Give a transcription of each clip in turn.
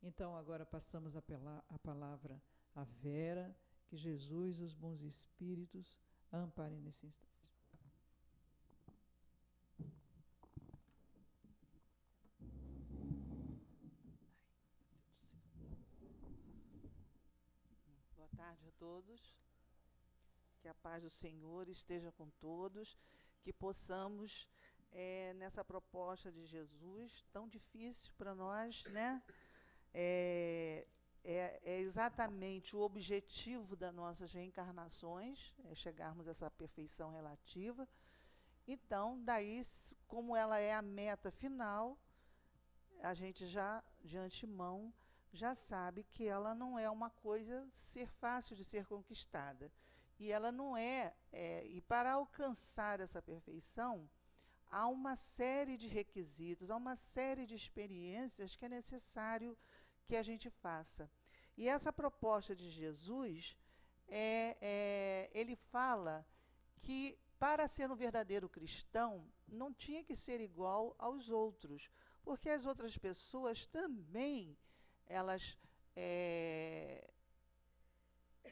Então, agora passamos a palavra à Vera, que Jesus e os bons espíritos a amparem nesse instante. Boa tarde a todos. Que a paz do Senhor esteja com todos, que possamos, nessa proposta de Jesus, tão difícil para nós, né? É exatamente o objetivo das nossas reencarnações, é chegarmos a essa perfeição relativa. Então, daí, como ela é a meta final, a gente já, de antemão, já sabe que ela não é uma coisa fácil de ser conquistada. E ela não e para alcançar essa perfeição, há uma série de requisitos, há uma série de experiências que é necessário que a gente faça. E essa proposta de Jesus, ele fala que para ser um verdadeiro cristão, não tinha que ser igual aos outros, porque as outras pessoas também, elas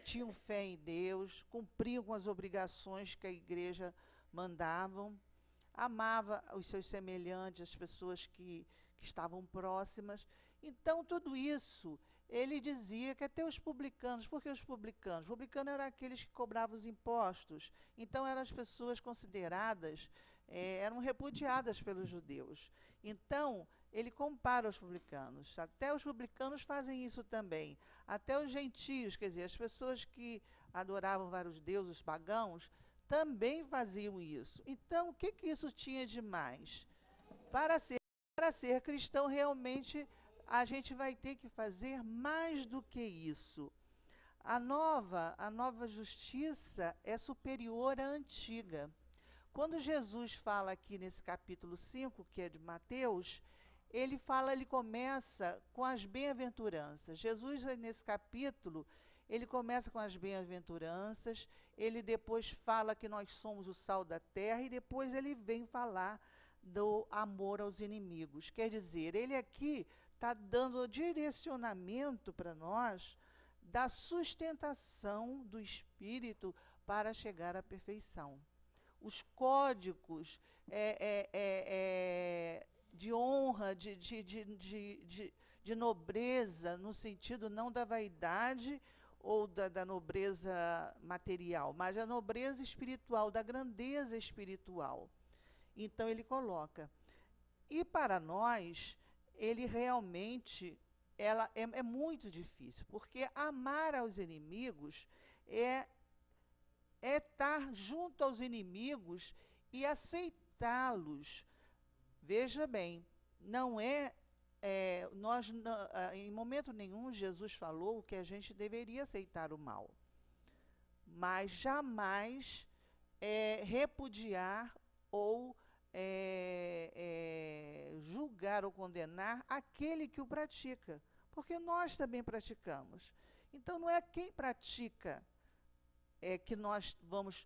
tinham fé em Deus, cumpriam com as obrigações que a igreja mandavam, amava os seus semelhantes, as pessoas que estavam próximas. Então, tudo isso, ele dizia que até os publicanos, por que os publicanos? Os publicanos eram aqueles que cobravam os impostos, então eram as pessoas consideradas, eram repudiadas pelos judeus. Então, ele compara os publicanos, até os publicanos fazem isso também, até os gentios, quer dizer, as pessoas que adoravam vários deuses, os pagãos, também faziam isso. Então, o que isso tinha de mais? Para ser cristão, realmente, a gente vai ter que fazer mais do que isso. A nova justiça é superior à antiga. Quando Jesus fala aqui nesse capítulo 5, que é de Mateus, ele começa com as bem-aventuranças. Jesus, nesse capítulo, ele começa com as bem-aventuranças, ele depois fala que nós somos o sal da terra, e depois ele vem falar do amor aos inimigos. Quer dizer, ele aqui está dando direcionamento para nós da sustentação do espírito para chegar à perfeição. Os códigos de honra, de nobreza, no sentido não da vaidade ou da nobreza material, mas da nobreza espiritual, da grandeza espiritual. Então, ele coloca. E para nós, ele realmente é muito difícil, porque amar aos inimigos é estar junto aos inimigos e aceitá-los. Veja bem, nós, em momento nenhum, Jesus falou que a gente deveria aceitar o mal, mas jamais repudiar ou julgar ou condenar aquele que o pratica, porque nós também praticamos. Então, não é quem pratica que nós vamos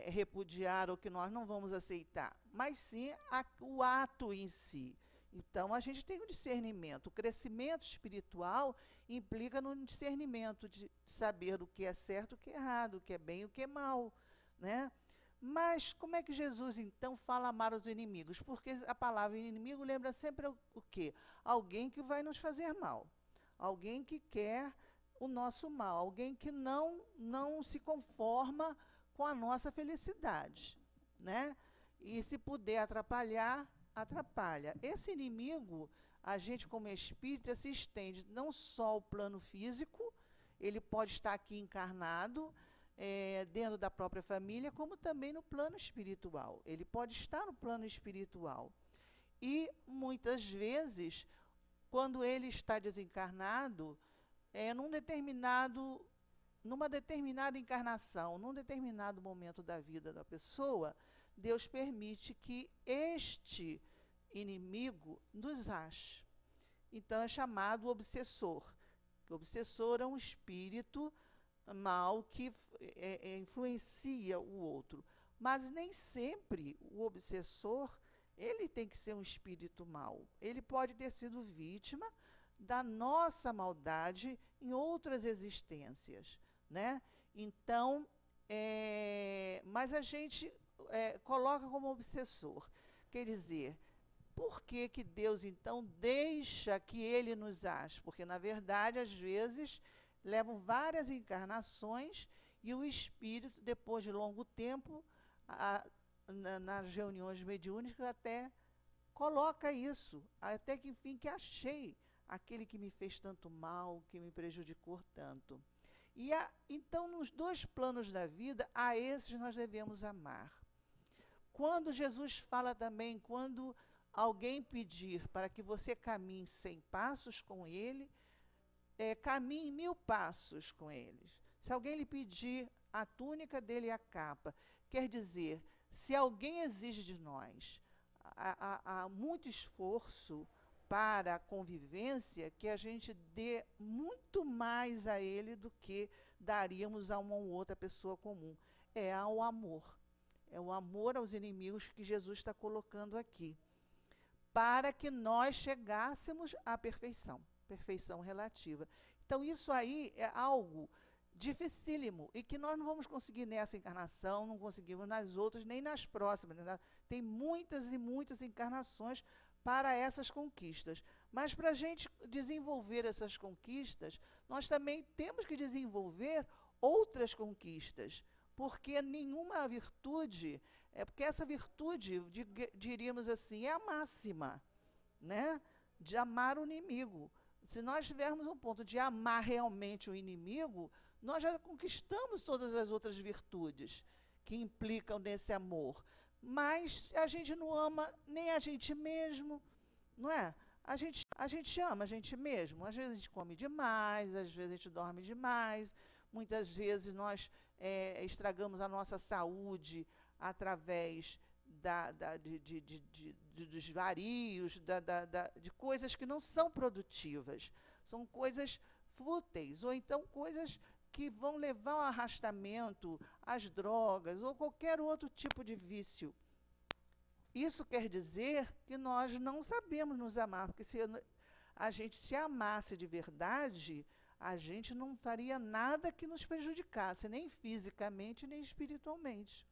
repudiar ou que nós não vamos aceitar, mas sim o ato em si. Então, a gente tem um discernimento. O crescimento espiritual implica no discernimento de saber o que é certo, o que é errado, o que é bem e o que é mal, né? Mas como é que Jesus, então, fala amar os inimigos? Porque a palavra inimigo lembra sempre o quê? Alguém que vai nos fazer mal. Alguém que quer o nosso mal. Alguém que não se conforma com a nossa felicidade, né? E se puder atrapalhar, atrapalha. Esse inimigo, a gente como espírita, se estende não só ao plano físico, ele pode estar aqui encarnado, dentro da própria família, como também no plano espiritual. Ele pode estar no plano espiritual. E, muitas vezes, quando ele está desencarnado, numa determinada encarnação, num determinado momento da vida da pessoa, Deus permite que este inimigo nos ache. Então, é chamado obsessor. O obsessor é um espírito mal que influencia o outro. Mas nem sempre o obsessor ele tem que ser um espírito mau. Ele pode ter sido vítima da nossa maldade em outras existências, né? Então, mas a gente coloca como obsessor. Quer dizer, por que que Deus, então, deixa que Ele nos ache? Porque, na verdade, às vezes, levam várias encarnações e o espírito, depois de longo tempo, nas reuniões mediúnicas, até coloca isso, até que, enfim, que achei aquele que me fez tanto mal, que me prejudicou tanto. Então, nos dois planos da vida, a esses nós devemos amar. Quando Jesus fala também, quando alguém pedir para que você caminhe 100 passos com ele, caminhe 1000 passos com eles. Se alguém lhe pedir a túnica dele e a capa, quer dizer, se alguém exige de nós há muito esforço para a convivência, que a gente dê muito mais a ele do que daríamos a uma ou outra pessoa comum. É ao amor. É o amor aos inimigos que Jesus está colocando aqui, para que nós chegássemos à perfeição, perfeição relativa. Então, isso aí é algo dificílimo e que nós não vamos conseguir nessa encarnação, não conseguimos nas outras, nem nas próximas. Tem muitas e muitas encarnações para essas conquistas. Mas para a gente desenvolver essas conquistas, nós também temos que desenvolver outras conquistas, porque nenhuma virtude, porque essa virtude, diríamos assim, é a máxima, né, de amar o inimigo. Se nós tivermos um ponto de amar realmente o inimigo, nós já conquistamos todas as outras virtudes que implicam nesse amor. Mas a gente não ama nem a gente mesmo, não é? A gente ama a gente mesmo. Às vezes a gente come demais, às vezes a gente dorme demais, muitas vezes nós estragamos a nossa saúde através dos varios, de coisas que não são produtivas. São coisas fúteis, ou então coisas que vão levar ao arrastamento, às drogas, ou qualquer outro tipo de vício. Isso quer dizer que nós não sabemos nos amar, porque se a gente se amasse de verdade, a gente não faria nada que nos prejudicasse, nem fisicamente, nem espiritualmente.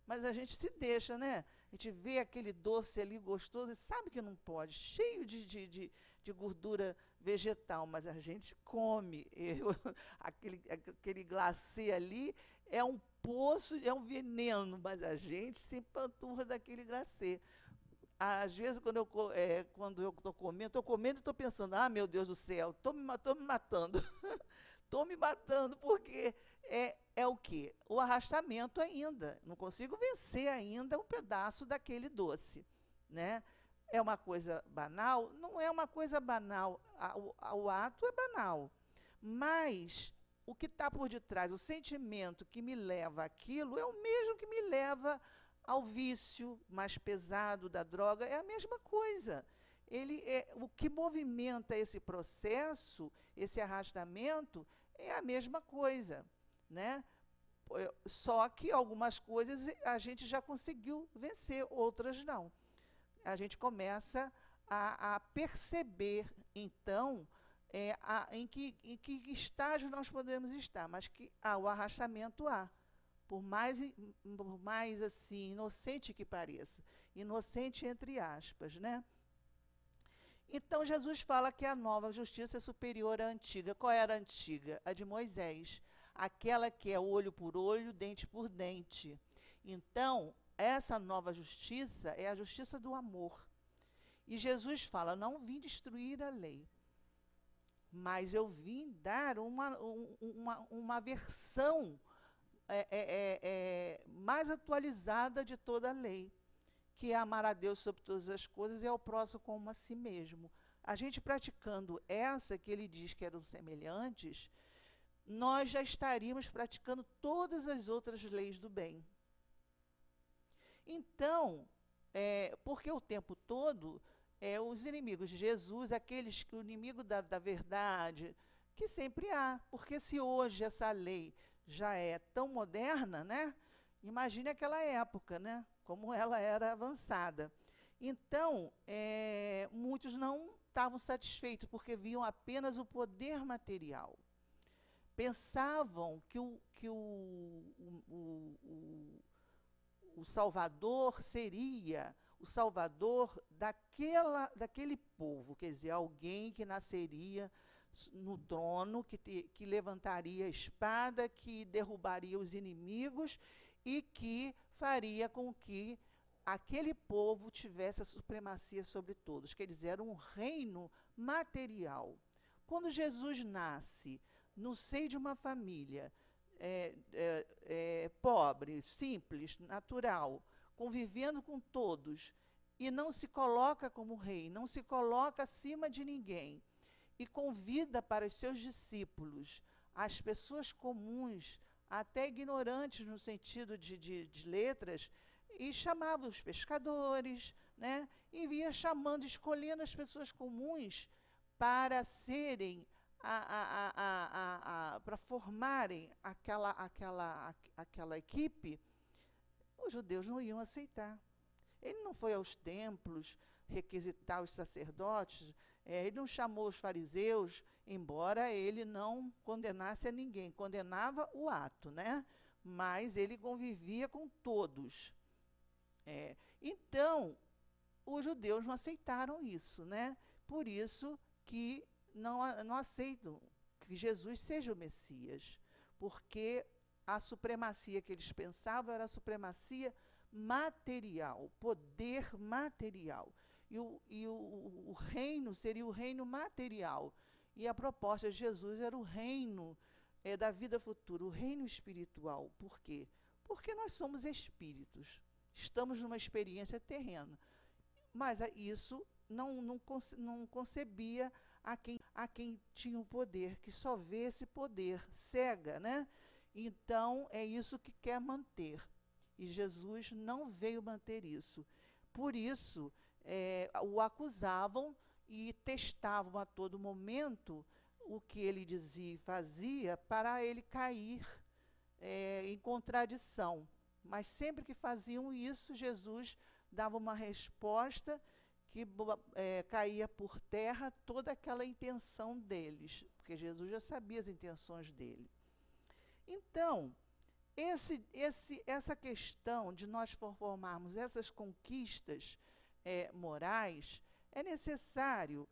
Mas a gente se deixa, né? A gente vê aquele doce ali gostoso e sabe que não pode, cheio de gordura vegetal, mas a gente come. Aquele glacê ali é um poço, é um veneno, mas a gente se empanturra daquele glacê. Às vezes, quando eu estou comendo e estou pensando, ah, meu Deus do céu, estou me matando. Estou me matando, porque é o quê? O arrastamento ainda. Não consigo vencer ainda um pedaço daquele doce, né? É uma coisa banal? Não é uma coisa banal. O ato é banal. Mas o que está por detrás, o sentimento que me leva àquilo, é o mesmo que me leva ao vício mais pesado da droga, é a mesma coisa. O que movimenta esse processo, esse arrastamento, é a mesma coisa, né? Só que algumas coisas a gente já conseguiu vencer, outras não. A gente começa a perceber, então, em que estágio nós podemos estar, mas que o arrastamento há. Por mais assim, inocente que pareça. Inocente entre aspas, né? Então, Jesus fala que a nova justiça é superior à antiga. Qual era a antiga? A de Moisés. Aquela que é olho por olho, dente por dente. Então, essa nova justiça é a justiça do amor. E Jesus fala, não vim destruir a lei, mas eu vim dar uma versão mais atualizada de toda a lei, que é amar a Deus sobre todas as coisas e ao próximo como a si mesmo. A gente praticando essa, que ele diz que eram semelhantes, nós já estaríamos praticando todas as outras leis do bem. Então, porque o tempo todo, os inimigos de Jesus, o inimigo da verdade, que sempre há, porque se hoje essa lei já é tão moderna, né? Imagine aquela época, né? Como ela era avançada. Então, muitos não estavam satisfeitos, porque viam apenas o poder material. Pensavam que o Salvador seria o Salvador daquele povo, quer dizer, alguém que nasceria no trono, que levantaria a espada, que derrubaria os inimigos e que faria com que aquele povo tivesse a supremacia sobre todos. Quer dizer, era um reino material. Quando Jesus nasce no seio de uma família pobre, simples, natural, convivendo com todos, e não se coloca como rei, não se coloca acima de ninguém, e convida para os seus discípulos as pessoas comuns, até ignorantes no sentido de letras, e chamava os pescadores, né? E vinha chamando, escolhendo as pessoas comuns para serem, para formarem aquela equipe. Os judeus não iam aceitar. Ele não foi aos templos requisitar os sacerdotes, ele não chamou os fariseus, embora ele não condenasse a ninguém, condenava o ato, né? Mas ele convivia com todos. Então, os judeus não aceitaram isso, né? Por isso que não aceitam que Jesus seja o Messias, porque a supremacia que eles pensavam era a supremacia material, poder material. E o reino seria o reino material. E a proposta de Jesus era o reino da vida futura, o reino espiritual. Por quê? Porque nós somos espíritos. Estamos numa experiência terrena. Mas isso não concebia a quem tinha o poder, que só vê esse poder, cega, né? Então, é isso que quer manter. E Jesus não veio manter isso. Por isso, o acusavam e testavam a todo momento o que ele dizia e fazia para ele cair em contradição. Mas sempre que faziam isso, Jesus dava uma resposta que caía por terra toda aquela intenção deles, porque Jesus já sabia as intenções dele. Então, essa questão de nós formarmos essas conquistas morais, é necessário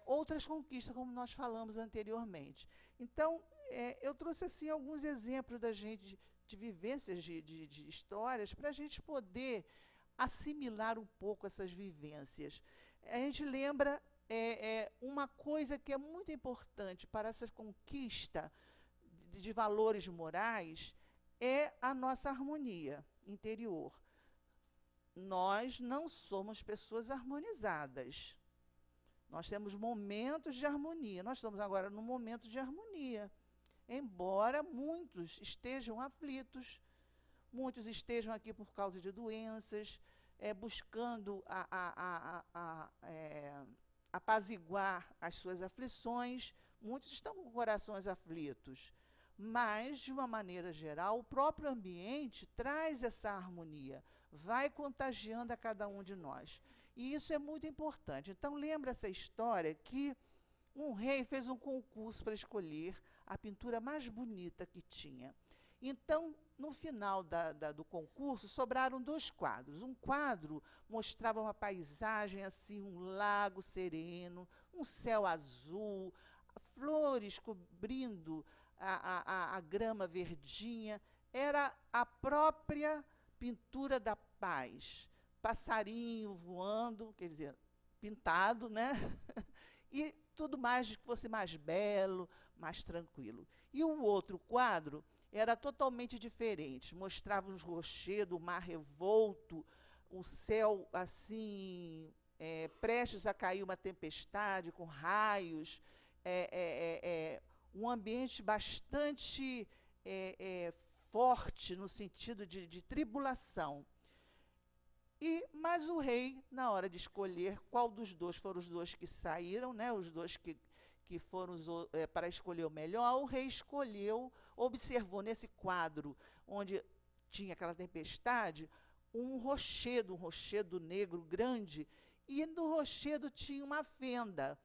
outras conquistas, como nós falamos anteriormente. Então, eu trouxe assim alguns exemplos da gente, de vivências, de histórias, para a gente poder assimilar um pouco essas vivências. A gente lembra uma coisa que é muito importante para essa conquista de valores morais, é a nossa harmonia interior. Nós não somos pessoas harmonizadas. Nós temos momentos de harmonia. Nós estamos agora num momento de harmonia. Embora muitos estejam aflitos, muitos estejam aqui por causa de doenças, buscando apaziguar as suas aflições, muitos estão com corações aflitos. Mas, de uma maneira geral, o próprio ambiente traz essa harmonia, vai contagiando a cada um de nós. E isso é muito importante. Então, lembra essa história que um rei fez um concurso para escolher a pintura mais bonita que tinha. Então, no final do concurso, sobraram 2 quadros. Um quadro mostrava uma paisagem, assim, um lago sereno, um céu azul, flores cobrindo a grama verdinha. Era a própria pintura da paz. Passarinho voando, quer dizer, pintado, né? E tudo mais que fosse mais belo, mais tranquilo. E o outro quadro era totalmente diferente. Mostrava os rochedos, o mar revolto, o céu assim, prestes a cair uma tempestade com raios, um ambiente bastante forte no sentido de tribulação. Mas o rei, na hora de escolher qual dos dois foram os dois que saíram, né, os dois que foram para escolher o melhor, o rei observou nesse quadro, onde tinha aquela tempestade, um rochedo negro grande, e no rochedo tinha uma fenda.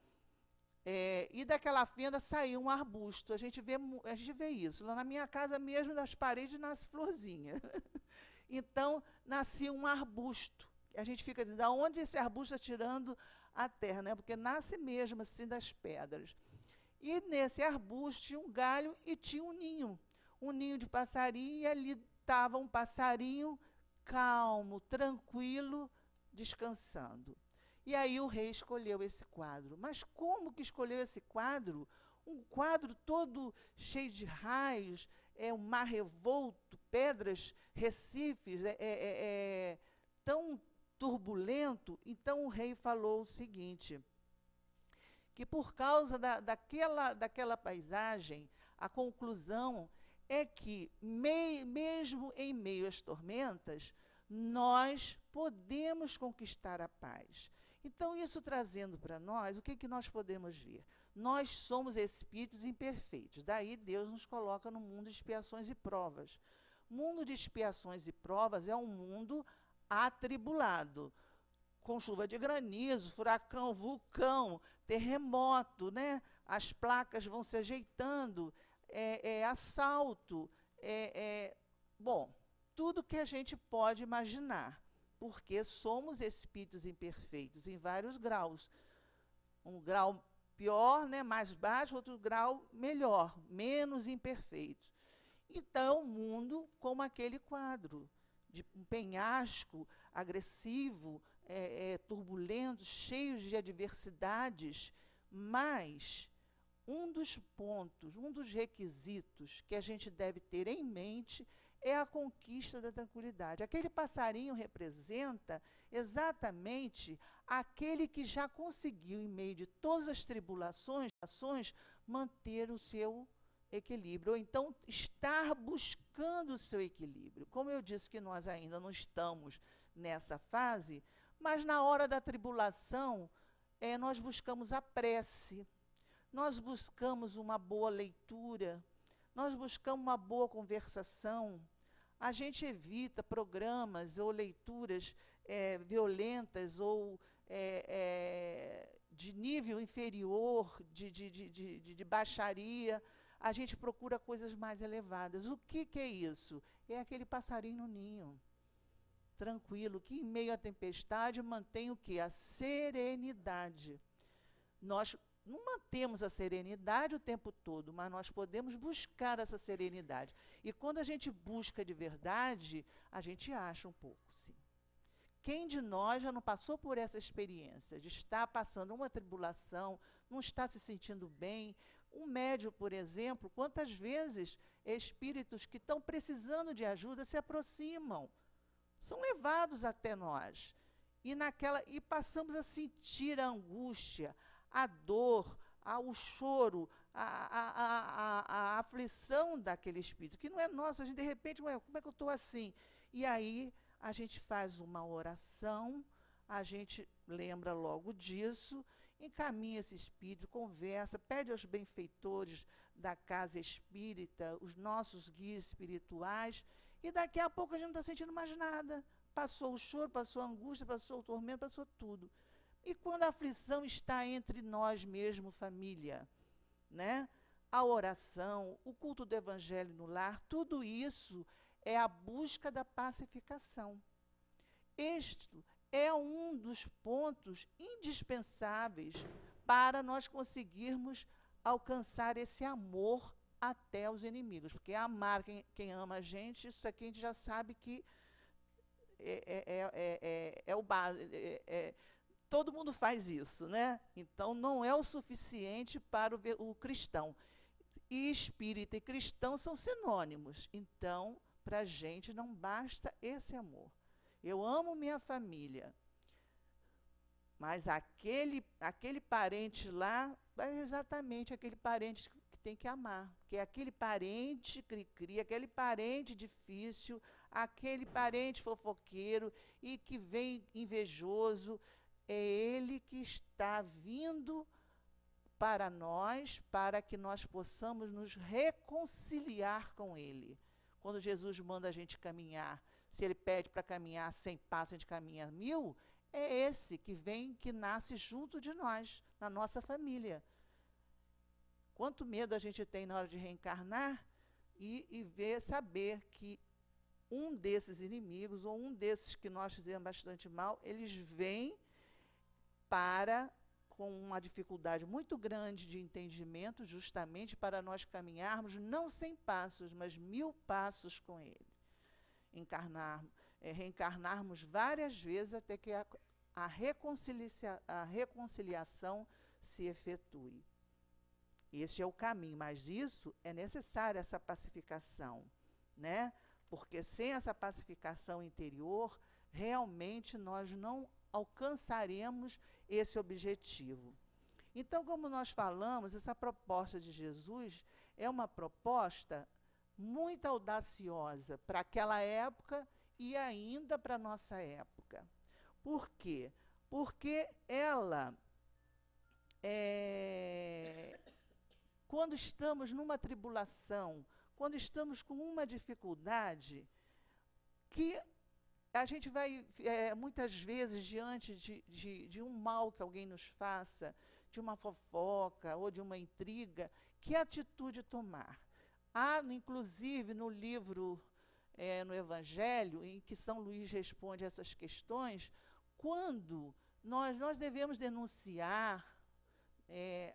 E daquela fenda saiu um arbusto. A gente vê isso. Lá na minha casa mesmo, nas paredes, nasce florzinha. Então, nascia um arbusto. A gente fica dizendo, de onde esse arbusto está tirando a terra, né? Porque nasce mesmo assim das pedras. E nesse arbusto tinha um galho e tinha um ninho de passarinho, e ali estava um passarinho calmo, tranquilo, descansando. E aí o rei escolheu esse quadro. Mas como que escolheu esse quadro? Um quadro todo cheio de raios, um mar revolto, pedras, recifes, tão turbulento. Então o rei falou o seguinte, que por causa daquela paisagem, a conclusão é que, mesmo em meio às tormentas, nós podemos conquistar a paz. Então, isso trazendo para nós, o que nós podemos ver? Nós somos espíritos imperfeitos, daí Deus nos coloca no mundo de expiações e provas. Mundo de expiações e provas é um mundo atribulado, com chuva de granizo, furacão, vulcão, terremoto, né? As placas vão se ajeitando, assalto, bom, tudo que a gente pode imaginar, porque somos espíritos imperfeitos em vários graus. Um grau pior, né, mais baixo, outro grau melhor, menos imperfeito. Então, o mundo como aquele quadro, de um penhasco agressivo, turbulento, cheio de adversidades, mas um dos pontos, um dos requisitos que a gente deve ter em mente é a conquista da tranquilidade. Aquele passarinho representa exatamente aquele que já conseguiu, em meio de todas as tribulações, manter o seu equilíbrio, ou então estar buscando o seu equilíbrio. Como eu disse que nós ainda não estamos nessa fase, mas na hora da tribulação, nós buscamos a prece, nós buscamos uma boa leitura, nós buscamos uma boa conversação. A gente evita programas ou leituras violentas ou de nível inferior, de baixaria. A gente procura coisas mais elevadas. O que é isso? É aquele passarinho no ninho, tranquilo, que em meio à tempestade mantém o quê? A serenidade. Nós não mantemos a serenidade o tempo todo, mas nós podemos buscar essa serenidade. E quando a gente busca de verdade, a gente acha um pouco, sim. Quem de nós já não passou por essa experiência de estar passando uma tribulação, não está se sentindo bem? Um médium, por exemplo, quantas vezes espíritos que estão precisando de ajuda se aproximam, são levados até nós. E passamos a sentir a angústia, a dor, o choro, a aflição daquele espírito, que não é nosso. A gente, de repente, como é que eu estou assim? E aí a gente faz uma oração, a gente lembra logo disso, encaminha esse espírito, conversa, pede aos benfeitores da casa espírita, os nossos guias espirituais, e daqui a pouco a gente não está sentindo mais nada. Passou o choro, passou a angústia, passou o tormento, passou tudo. E quando a aflição está entre nós mesmo, família, né? A oração, o culto do evangelho no lar, tudo isso é a busca da pacificação. Este é um dos pontos indispensáveis para nós conseguirmos alcançar esse amor até os inimigos. Porque amar quem ama a gente, isso aqui a gente já sabe que é o básico. Todo mundo faz isso, né? Então, não é o suficiente para o cristão. E espírita e cristão são sinônimos. Então, para a gente não basta esse amor. Eu amo minha família, mas aquele parente lá é exatamente aquele parente que tem que amar, que é aquele parente cri-cri, aquele parente difícil, aquele parente fofoqueiro e que vem invejoso. É ele que está vindo para nós, para que nós possamos nos reconciliar com ele. Quando Jesus manda a gente caminhar, se ele pede para caminhar 100 passos, a gente caminha 1000, é esse que vem, que nasce junto de nós, na nossa família. Quanto medo a gente tem na hora de reencarnar e saber que um desses inimigos, ou um desses que nós fizemos bastante mal, eles vêm com uma dificuldade muito grande de entendimento, justamente para nós caminharmos não 100 passos, mas 1000 passos com ele. Reencarnarmos várias vezes até que a reconciliação se efetue. Este é o caminho, mas isso é necessário, essa pacificação, né? Porque sem essa pacificação interior, realmente nós não alcançaremos esse objetivo. Então, como nós falamos, essa proposta de Jesus é uma proposta muito audaciosa para aquela época e ainda para a nossa época. Por quê? Porque ela, quando estamos numa tribulação, quando estamos com uma dificuldade, que a gente vai, muitas vezes, diante de um mal que alguém nos faça, de uma fofoca ou de uma intriga, que atitude tomar? Há, inclusive, no livro, no Evangelho, em que São Luís responde essas questões, quando nós devemos denunciar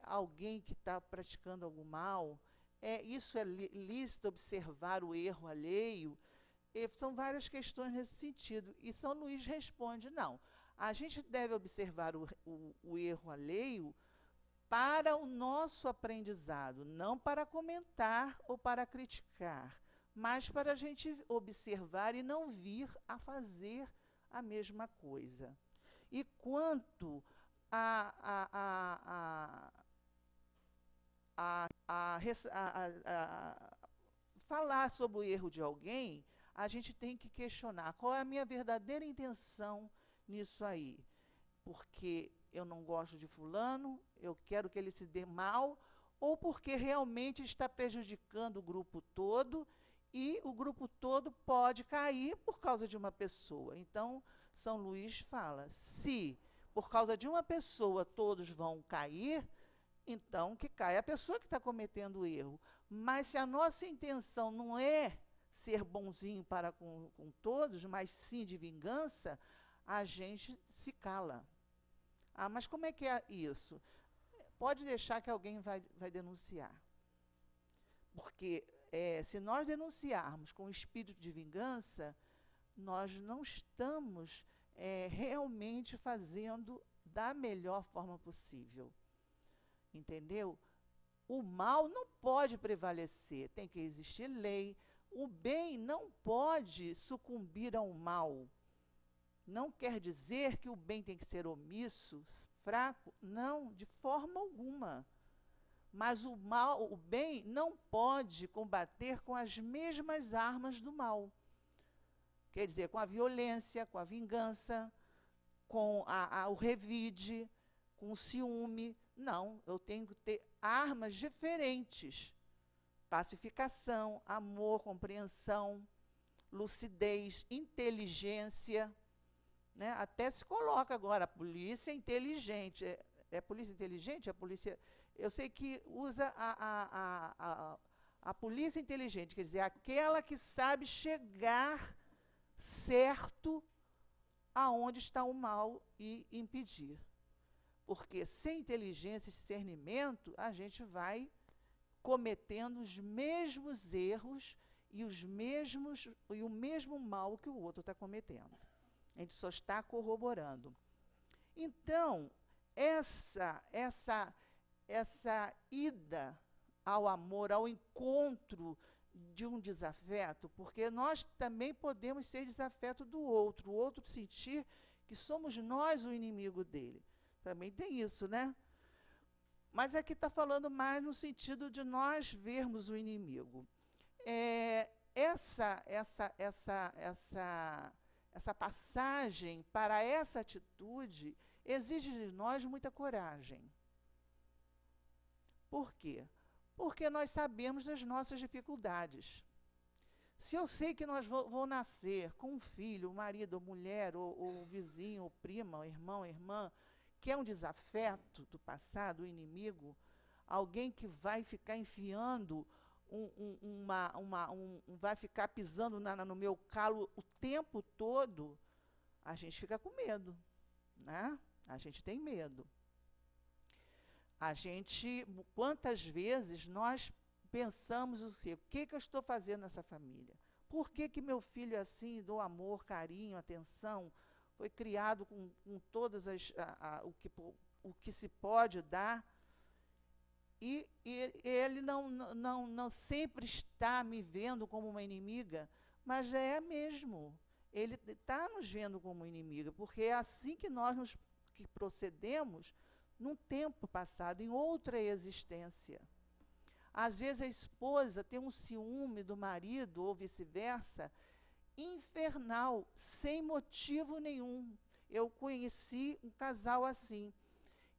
alguém que está praticando algum mal, isso é lícito observar o erro alheio. São várias questões nesse sentido. E São Luís responde, não, a gente deve observar o erro alheio para o nosso aprendizado, não para comentar ou para criticar, mas para a gente observar e não vir a fazer a mesma coisa. E quanto falar sobre o erro de alguém, a gente tem que questionar qual é a minha verdadeira intenção nisso aí. Porque eu não gosto de fulano, eu quero que ele se dê mal, ou porque realmente está prejudicando o grupo todo, e o grupo todo pode cair por causa de uma pessoa. Então, São Luís fala, se por causa de uma pessoa todos vão cair, então que caia a pessoa que está cometendo o erro. Mas se a nossa intenção não é ser bonzinho para com todos, mas sim de vingança, a gente se cala. Ah, mas como é que é isso? Pode deixar que alguém vai denunciar. Porque se nós denunciarmos com espírito de vingança, nós não estamos realmente fazendo da melhor forma possível. Entendeu? O mal não pode prevalecer, tem que existir lei. O bem não pode sucumbir ao mal. Não quer dizer que o bem tem que ser omisso, fraco, não, de forma alguma. Mas o bem não pode combater com as mesmas armas do mal. Quer dizer, com a violência, com a vingança, com o revide, com o ciúme. Não, eu tenho que ter armas diferentes. Pacificação, amor, compreensão, lucidez, inteligência. Né? Até se coloca agora, a polícia inteligente. É polícia inteligente? A polícia... Eu sei que usa a polícia inteligente, quer dizer, aquela que sabe chegar certo aonde está o mal e impedir. Porque sem inteligência e discernimento, a gente vai cometendo os mesmos erros e o mesmo mal que o outro está cometendo. A gente só está corroborando. Então, essa ida ao amor, ao encontro de um desafeto, porque nós também podemos ser desafeto do outro, o outro sentir que somos nós o inimigo dele. Também tem isso, né? Mas aqui está falando mais no sentido de nós vermos o inimigo. Essa passagem para essa atitude exige de nós muita coragem. Por quê? Porque nós sabemos das nossas dificuldades. Se eu sei que nós vou nascer com um filho, um marido, ou mulher, ou vizinho, ou prima, ou irmão, irmã, que é um desafeto do passado, o inimigo, alguém que vai ficar enfiando, vai ficar pisando no meu calo o tempo todo, a gente fica com medo, né? A gente tem medo. Quantas vezes nós pensamos o que eu estou fazendo nessa família? Por que meu filho é assim, dou amor, carinho, atenção, foi criado com todas o que se pode dar, e ele não sempre está me vendo como uma inimiga, mas é mesmo. Ele está nos vendo como inimiga, porque é assim que nós que procedemos num tempo passado, em outra existência. Às vezes a esposa tem um ciúme do marido, ou vice-versa, infernal, sem motivo nenhum. Eu conheci um casal assim.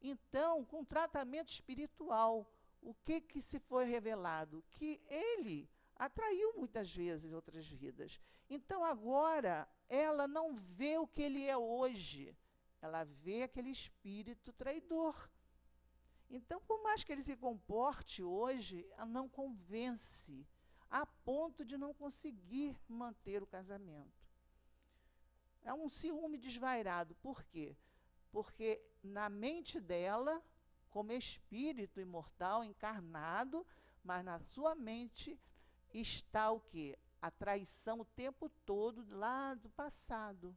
Então, com tratamento espiritual, o que se foi revelado? Que ele atraiu muitas vezes outras vidas. Então, agora, ela não vê o que ele é hoje. Ela vê aquele espírito traidor. Então, por mais que ele se comporte hoje, ela não convence, a ponto de não conseguir manter o casamento. É um ciúme desvairado. Por quê? Porque na mente dela, como espírito imortal, encarnado, mas na sua mente está o quê? A traição o tempo todo lá do passado,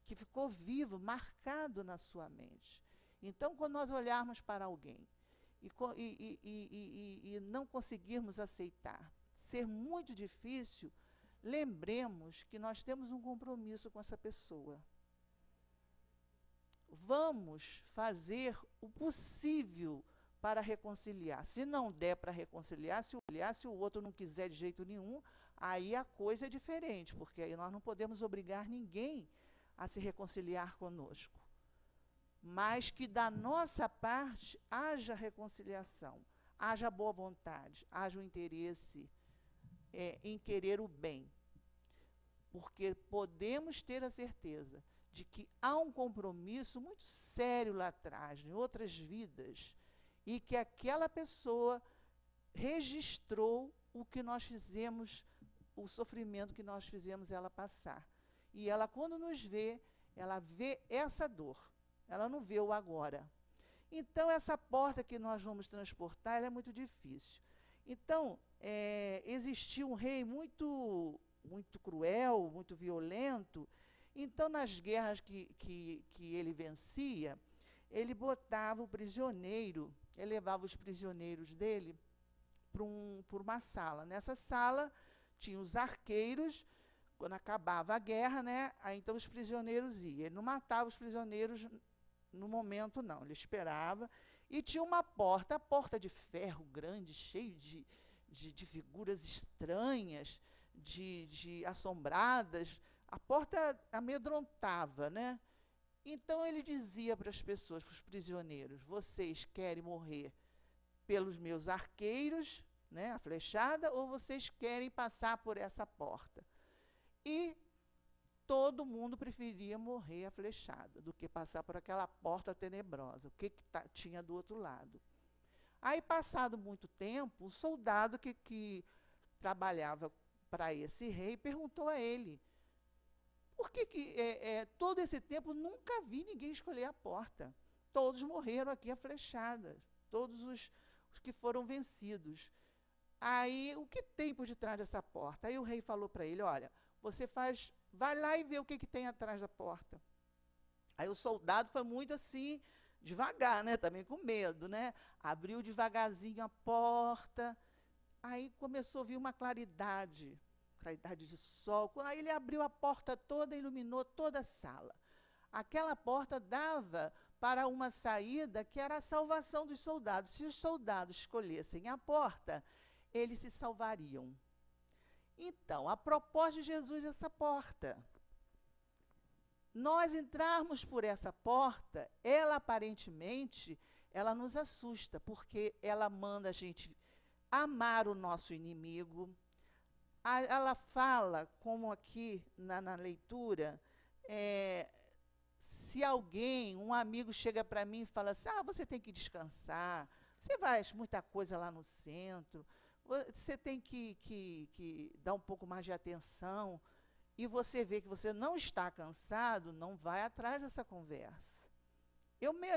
que ficou vivo, marcado na sua mente. Então, quando nós olharmos para alguém e não conseguirmos aceitar, ser muito difícil, lembremos que nós temos um compromisso com essa pessoa. Vamos fazer o possível para reconciliar. Se não der para reconciliar, se o outro não quiser de jeito nenhum, aí a coisa é diferente, porque aí nós não podemos obrigar ninguém a se reconciliar conosco. Mas que da nossa parte haja reconciliação, haja boa vontade, haja o interesse em querer o bem. Porque podemos ter a certeza de que há um compromisso muito sério lá atrás, em outras vidas, e que aquela pessoa registrou o que nós fizemos, o sofrimento que nós fizemos ela passar. E ela, quando nos vê, ela vê essa dor, ela não vê o agora. Então, essa porta que nós vamos transportar, ela é muito difícil. Então, existiu um rei muito cruel, muito violento. Então, nas guerras que ele vencia, ele botava o prisioneiro, ele levava os prisioneiros dele para uma sala. Nessa sala, tinha os arqueiros. Quando acabava a guerra, né, aí então os prisioneiros iam. Ele não matava os prisioneiros no momento, não. Ele esperava. E tinha uma porta, a porta de ferro grande, cheio de figuras estranhas, de assombradas. A porta amedrontava, né? Então ele dizia para as pessoas, para os prisioneiros: vocês querem morrer pelos meus arqueiros, né, a flechada, ou vocês querem passar por essa porta? E todo mundo preferia morrer a flechada do que passar por aquela porta tenebrosa. O que tinha do outro lado? Aí, passado muito tempo, o soldado que trabalhava para esse rei perguntou a ele: por que todo esse tempo nunca vi ninguém escolher a porta? Todos morreram aqui a flechada, todos os que foram vencidos. Aí, o que tem por detrás dessa porta? Aí o rei falou para ele: olha, vai lá e vê o que tem atrás da porta. Aí o soldado foi muito assim, devagar, né? Também com medo, né? Abriu devagarzinho a porta, aí começou a vir uma claridade de sol. Aí ele abriu a porta toda, iluminou toda a sala. Aquela porta dava para uma saída que era a salvação dos soldados. Se os soldados escolhessem a porta, eles se salvariam. Então, a proposta de Jesus é essa porta. Nós entrarmos por essa porta, ela aparentemente, ela nos assusta, porque ela manda a gente amar o nosso inimigo, ela fala, como aqui na leitura, é, se alguém, um amigo chega para mim e fala assim, você tem que descansar, você faz muita coisa lá no centro, você tem que dar um pouco mais de atenção, e você vê que você não está cansado, não vai atrás dessa conversa.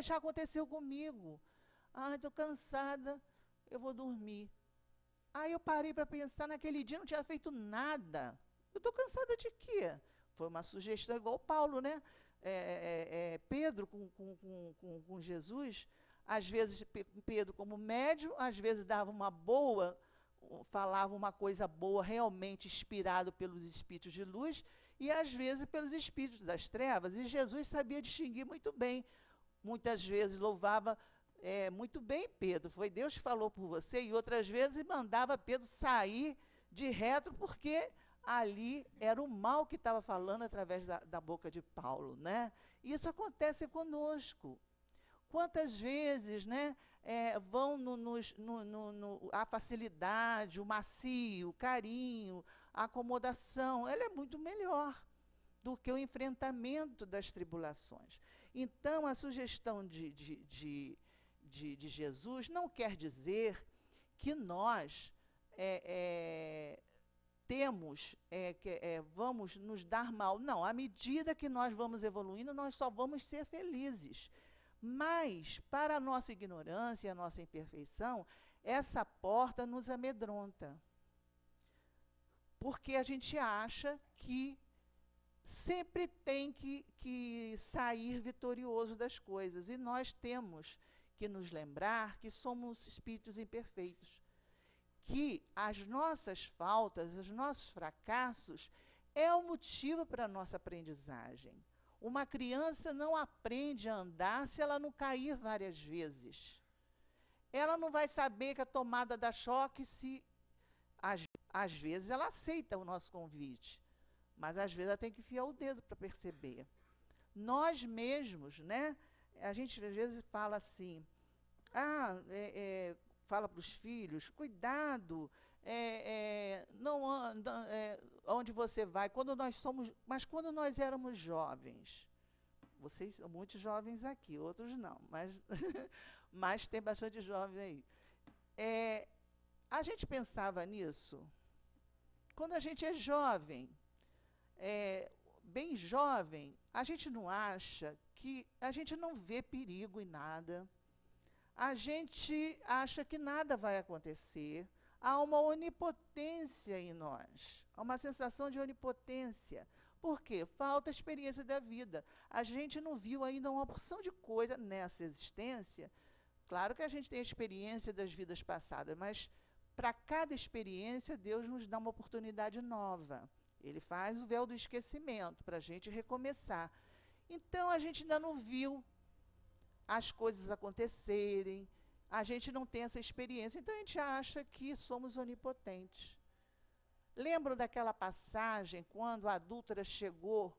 Já aconteceu comigo. Estou cansada, eu vou dormir. Aí eu parei para pensar, naquele dia não tinha feito nada. Eu estou cansada de quê? Foi uma sugestão igual Paulo, né? Pedro com Jesus. Às vezes Pedro como médium, às vezes dava uma boa, falava uma coisa boa, realmente inspirado pelos espíritos de luz, e às vezes pelos espíritos das trevas. E Jesus sabia distinguir muito bem. Muitas vezes louvava muito bem Pedro, foi Deus que falou por você, e outras vezes mandava Pedro sair de retro, porque ali era o mal que estava falando através da boca de Paulo, né? Isso acontece conosco. Quantas vezes, né, vão a facilidade, o macio, o carinho, a acomodação, ela é muito melhor do que o enfrentamento das tribulações. Então, a sugestão de Jesus não quer dizer que nós vamos nos dar mal. Não, à medida que nós vamos evoluindo, nós só vamos ser felizes. Mas, para a nossa ignorância e a nossa imperfeição, essa porta nos amedronta. Porque a gente acha que sempre tem que sair vitorioso das coisas. E nós temos que nos lembrar que somos espíritos imperfeitos. Que as nossas faltas, os nossos fracassos, é o motivo para a nossa aprendizagem. Uma criança não aprende a andar se ela não cair várias vezes. Ela não vai saber que a tomada dá choque se, às vezes, ela aceita o nosso convite. Mas, às vezes, ela tem que enfiar o dedo para perceber. Nós mesmos, né? A gente, às vezes, fala assim, fala para os filhos, cuidado, não anda, onde você vai. Mas quando nós éramos jovens, vocês são muito jovens aqui, outros não, mas tem bastante jovens aí. A gente pensava nisso. Quando a gente é jovem, bem jovem, a gente não acha que a gente não vê perigo em nada. A gente acha que nada vai acontecer. Há uma onipotência em nós. Há uma sensação de onipotência. Por quê? Falta a experiência da vida. A gente não viu ainda uma porção de coisa nessa existência. Claro que a gente tem a experiência das vidas passadas, mas para cada experiência, Deus nos dá uma oportunidade nova. Ele faz o véu do esquecimento para a gente recomeçar. Então, a gente ainda não viu as coisas acontecerem, a gente não tem essa experiência, então a gente acha que somos onipotentes. Lembram daquela passagem, quando a adúltera chegou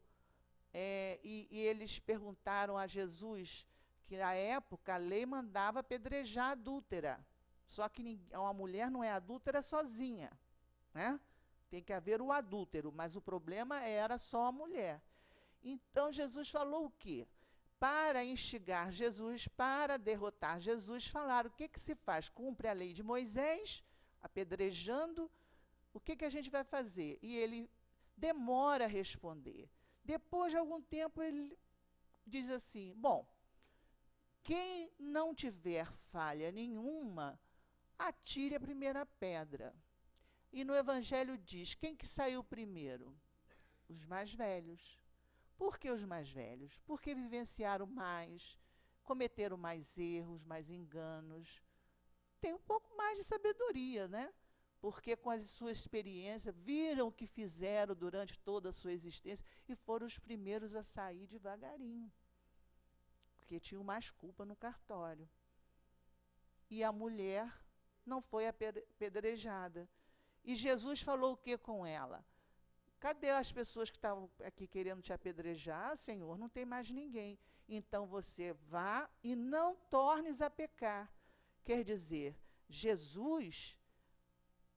e eles perguntaram a Jesus, que na época a lei mandava apedrejar a adúltera, só que uma mulher não é adúltera sozinha, né? Tem que haver o adúltero, mas o problema era só a mulher. Então Jesus falou o quê? Para instigar Jesus, para derrotar Jesus, falaram, o que se faz? Cumpre a lei de Moisés, apedrejando, o que a gente vai fazer? E ele demora a responder. Depois de algum tempo, ele diz assim, bom, quem não tiver falha nenhuma, atire a primeira pedra. E no Evangelho diz, quem que saiu primeiro? Os mais velhos. Por que os mais velhos? Porque vivenciaram mais, cometeram mais erros, mais enganos. Tem um pouco mais de sabedoria, né? Porque com a sua experiência, viram o que fizeram durante toda a sua existência e foram os primeiros a sair devagarinho. Porque tinham mais culpa no cartório. E a mulher não foi apedrejada. E Jesus falou o que com ela? Cadê as pessoas que estavam aqui querendo te apedrejar? Senhor, não tem mais ninguém. Então você vá e não tornes a pecar. Quer dizer, Jesus,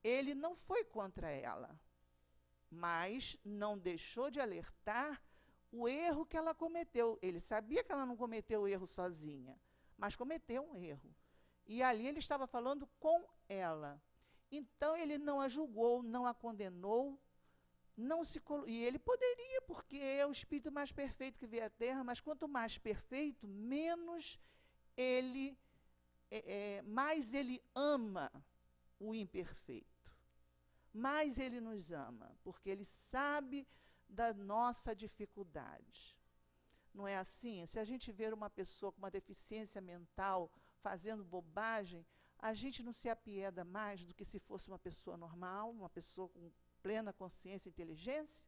ele não foi contra ela. mas não deixou de alertar o erro que ela cometeu. Ele sabia que ela não cometeu o erro sozinha, mas cometeu um erro. E ali ele estava falando com ela. Então ele não a julgou, não a condenou, e ele poderia, porque é o espírito mais perfeito que veio à Terra, mas quanto mais perfeito, menos ele, mais ele ama o imperfeito. Mais ele nos ama, porque ele sabe da nossa dificuldade. Não é assim? Se a gente ver uma pessoa com uma deficiência mental fazendo bobagem, a gente não se apieda mais do que se fosse uma pessoa normal, uma pessoa com plena consciência e inteligência?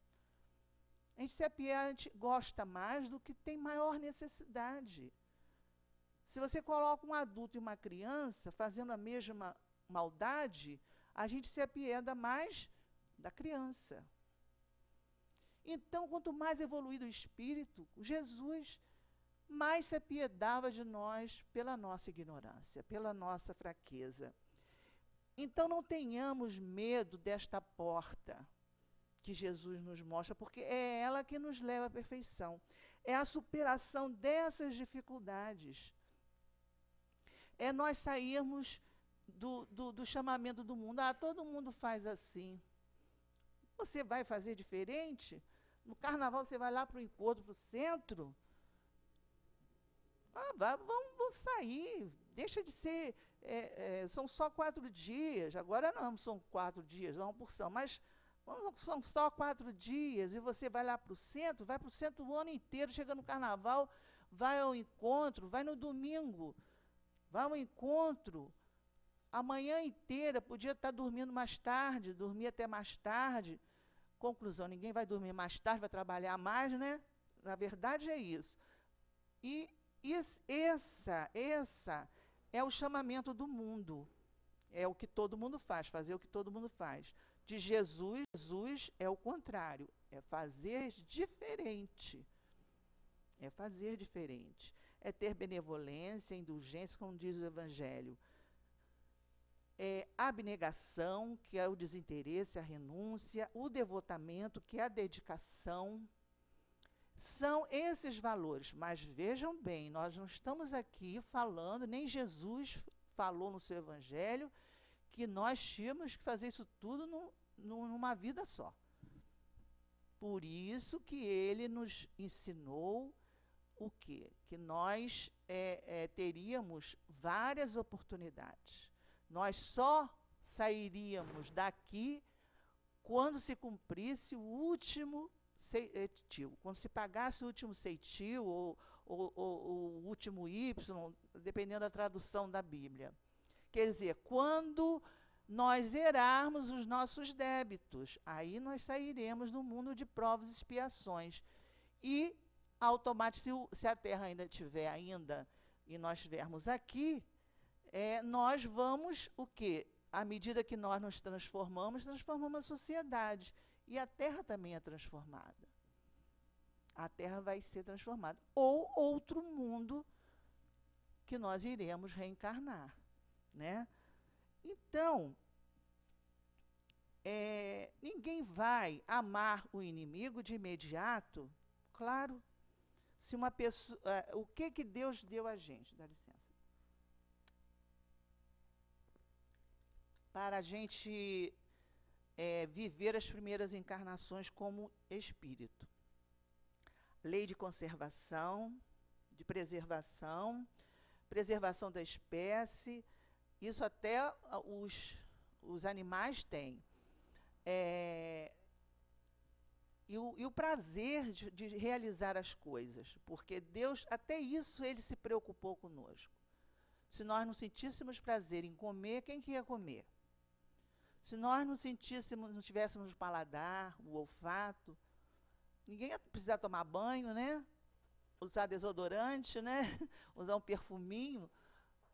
A gente se apieda, a gente gosta mais do que tem maior necessidade. Se você coloca um adulto e uma criança fazendo a mesma maldade, a gente se apieda mais da criança. Então, quanto mais evoluído o espírito, Jesus mais se apiedava de nós pela nossa ignorância, pela nossa fraqueza. Então, não tenhamos medo desta porta que Jesus nos mostra, porque é ela que nos leva à perfeição. É a superação dessas dificuldades. É nós sairmos do chamamento do mundo. Ah, todo mundo faz assim. Você vai fazer diferente? No carnaval você vai lá para o encontro, para o centro? Vamos sair. Deixa de ser... são só 4 dias. Agora não, são 4 dias, é uma porção. Mas são só 4 dias e você vai lá para o centro, vai para o centro o ano inteiro, chega no carnaval, vai ao encontro, vai no domingo, vai ao encontro. A manhã inteira podia estar dormindo mais tarde, dormir até mais tarde. Conclusão, ninguém vai dormir mais tarde, vai trabalhar mais, né? Na verdade é isso. E essa é o chamamento do mundo. É o que todo mundo faz, fazer o que todo mundo faz. De Jesus é o contrário, é fazer diferente. É fazer diferente. É ter benevolência, indulgência, como diz o Evangelho. É abnegação, que é o desinteresse, a renúncia, o devotamento, que é a dedicação. São esses valores. Mas vejam bem, nós não estamos aqui falando, nem Jesus falou no seu Evangelho, que nós tínhamos que fazer isso tudo numa vida só. Por isso que ele nos ensinou o quê? Que nós teríamos várias oportunidades. Nós só sairíamos daqui quando se cumprisse o último ceitil, quando se pagasse o último ceitil ou o último Y, dependendo da tradução da Bíblia. Quer dizer, quando nós zerarmos os nossos débitos, aí nós sairemos do mundo de provas e expiações. E, automaticamente, se a Terra ainda estiver e nós estivermos aqui, nós vamos, o quê? À medida que nós nos transformamos a sociedade. E a Terra também é transformada. A Terra vai ser transformada. Ou outro mundo que nós iremos reencarnar. Né? Então, ninguém vai amar o inimigo de imediato, claro, se uma pessoa... o que Deus deu a gente? Dá licença. Para a gente viver as primeiras encarnações como espírito. Lei de conservação, de preservação da espécie. Isso até os animais têm. E o prazer de realizar as coisas, porque Deus, até isso, ele se preocupou conosco. Se nós não sentíssemos prazer em comer, quem que ia comer? Se nós não tivéssemos o paladar, o olfato, ninguém ia precisar tomar banho, né? Usar desodorante, né? Usar um perfuminho.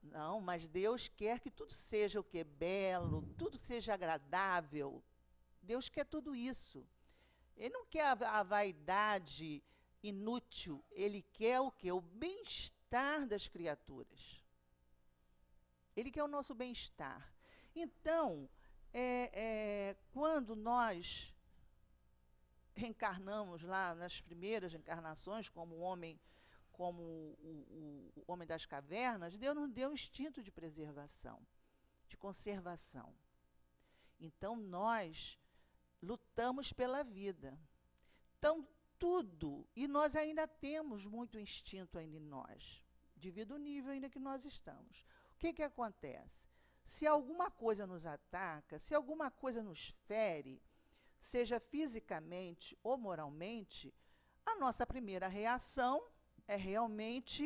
Não, mas Deus quer que tudo seja o que? Belo, tudo seja agradável. Deus quer tudo isso. Ele não quer a vaidade inútil, ele quer o quê? O bem-estar das criaturas. Ele quer o nosso bem-estar. Então, quando nós reencarnamos lá nas primeiras encarnações como homem, como o homem das cavernas, Deus nos deu instinto de preservação, de conservação. Então, nós lutamos pela vida. Então, tudo, e nós ainda temos muito instinto ainda em nós, devido ao nível ainda que nós estamos. O que acontece? Se alguma coisa nos ataca, se alguma coisa nos fere, seja fisicamente ou moralmente, a nossa primeira reação é realmente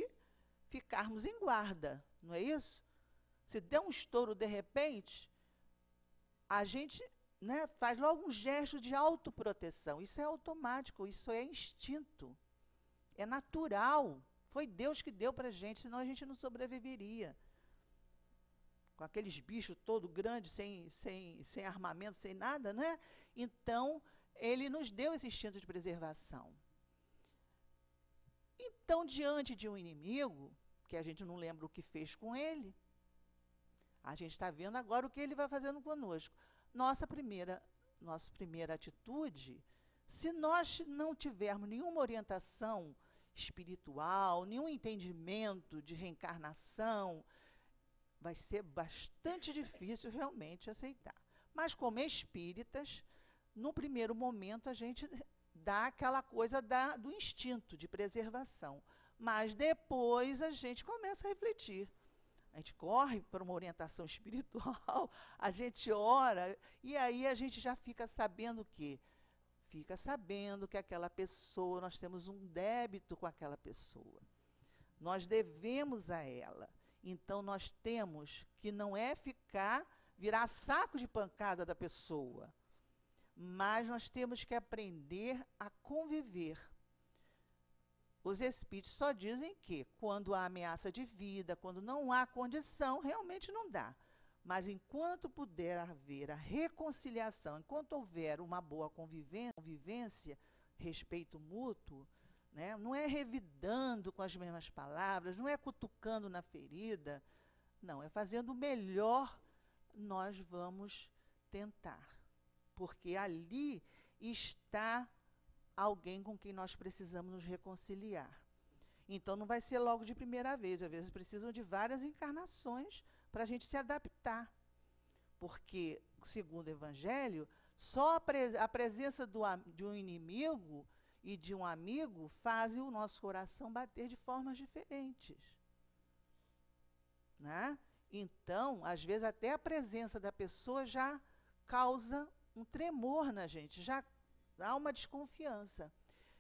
ficarmos em guarda, não é isso? Se der um estouro de repente, a gente, né, faz logo um gesto de autoproteção. Isso é automático, isso é instinto, é natural. Foi Deus que deu para a gente, senão a gente não sobreviveria. Com aqueles bichos todo grandes, sem armamento, sem nada, né? Então, ele nos deu esse instinto de preservação. Então, diante de um inimigo, que a gente não lembra o que fez com ele, a gente está vendo agora o que ele vai fazendo conosco. Nossa primeira atitude, se nós não tivermos nenhuma orientação espiritual, nenhum entendimento de reencarnação, vai ser bastante difícil realmente aceitar. Mas como espíritas, no primeiro momento a gente dá aquela coisa do instinto de preservação. Mas depois a gente começa a refletir. A gente corre para uma orientação espiritual, a gente ora, e aí a gente já fica sabendo o quê? Fica sabendo que aquela pessoa, nós temos um débito com aquela pessoa. Nós devemos a ela. Então, nós temos que não é virar saco de pancada da pessoa, mas nós temos que aprender a conviver. Os espíritos só dizem que, quando há ameaça de vida, quando não há condição, realmente não dá. Mas enquanto puder haver a reconciliação, enquanto houver uma boa convivência, respeito mútuo, né? Não é revidando com as mesmas palavras, não é cutucando na ferida, não, é fazendo o melhor nós vamos tentar. Porque ali está alguém com quem nós precisamos nos reconciliar. Então não vai ser logo de primeira vez, às vezes precisam de várias encarnações para a gente se adaptar. Porque, segundo o Evangelho, só a presença de um inimigo e de um amigo fazem o nosso coração bater de formas diferentes. Né? Então, às vezes, até a presença da pessoa já causa um tremor na gente, já dá uma desconfiança.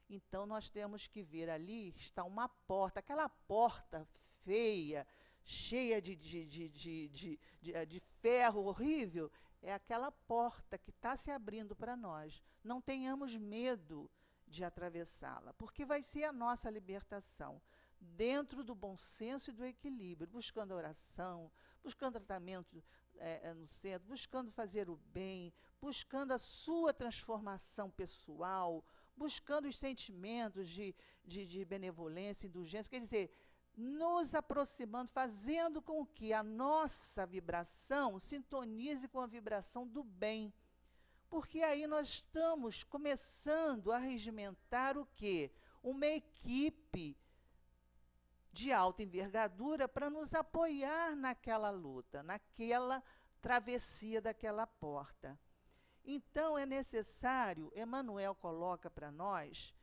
Então, nós temos que ver ali, está uma porta, aquela porta feia, cheia de ferro horrível, é aquela porta que está se abrindo para nós. Não tenhamos medo de atravessá-la, porque vai ser a nossa libertação, dentro do bom senso e do equilíbrio, buscando a oração, buscando tratamento no centro, buscando fazer o bem, buscando a sua transformação pessoal, buscando os sentimentos de benevolência, indulgência, quer dizer, nos aproximando, fazendo com que a nossa vibração sintonize com a vibração do bem. Porque aí nós estamos começando a regimentar o quê? Uma equipe de alta envergadura para nos apoiar naquela luta, naquela travessia daquela porta. Então, é necessário, Emmanuel coloca para nós,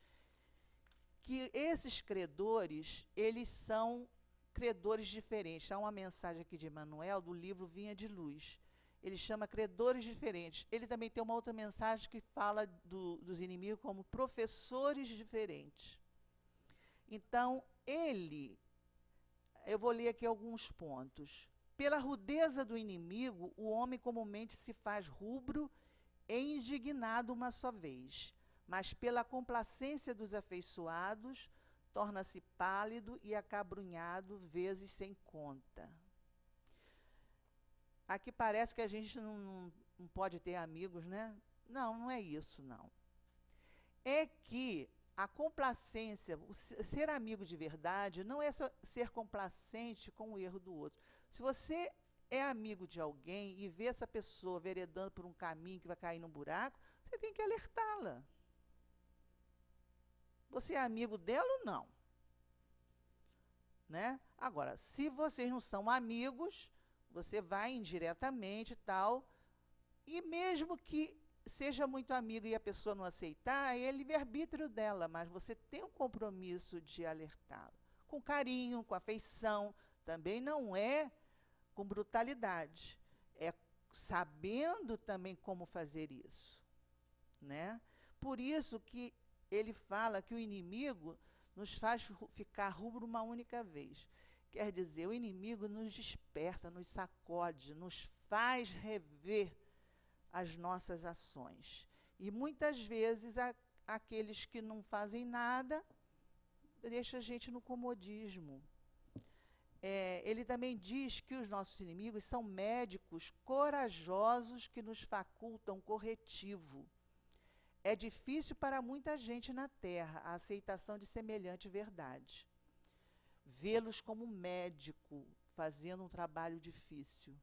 que esses credores, eles são credores diferentes. Há uma mensagem aqui de Emmanuel, do livro Vinha de Luz. Ele chama credores diferentes. Ele também tem uma outra mensagem que fala dos inimigos como professores diferentes. Então, eu vou ler aqui alguns pontos. Pela rudeza do inimigo, o homem comumente se faz rubro e indignado uma só vez, mas pela complacência dos afeiçoados, torna-se pálido e acabrunhado vezes sem conta. Aqui parece que a gente não pode ter amigos, né? Não, não é isso, não. É que a complacência, ser amigo de verdade, não é só ser complacente com o erro do outro. Se você é amigo de alguém e vê essa pessoa veredando por um caminho que vai cair num buraco, você tem que alertá-la. Você é amigo dela ou não? Né? Agora, se vocês não são amigos, você vai indiretamente e tal, e mesmo que seja muito amigo e a pessoa não aceitar, é livre-arbítrio dela, mas você tem um compromisso de alertá-la. Com carinho, com afeição, também não é com brutalidade. É sabendo também como fazer isso, né? Por isso que ele fala que o inimigo nos faz ficar rubro uma única vez. Quer dizer, o inimigo nos desperta, nos sacode, nos faz rever as nossas ações. E muitas vezes aqueles que não fazem nada deixa a gente no comodismo. Ele também diz que os nossos inimigos são médicos corajosos que nos facultam corretivo. É difícil para muita gente na Terra a aceitação de semelhante verdade. Vê-los como médico fazendo um trabalho difícil.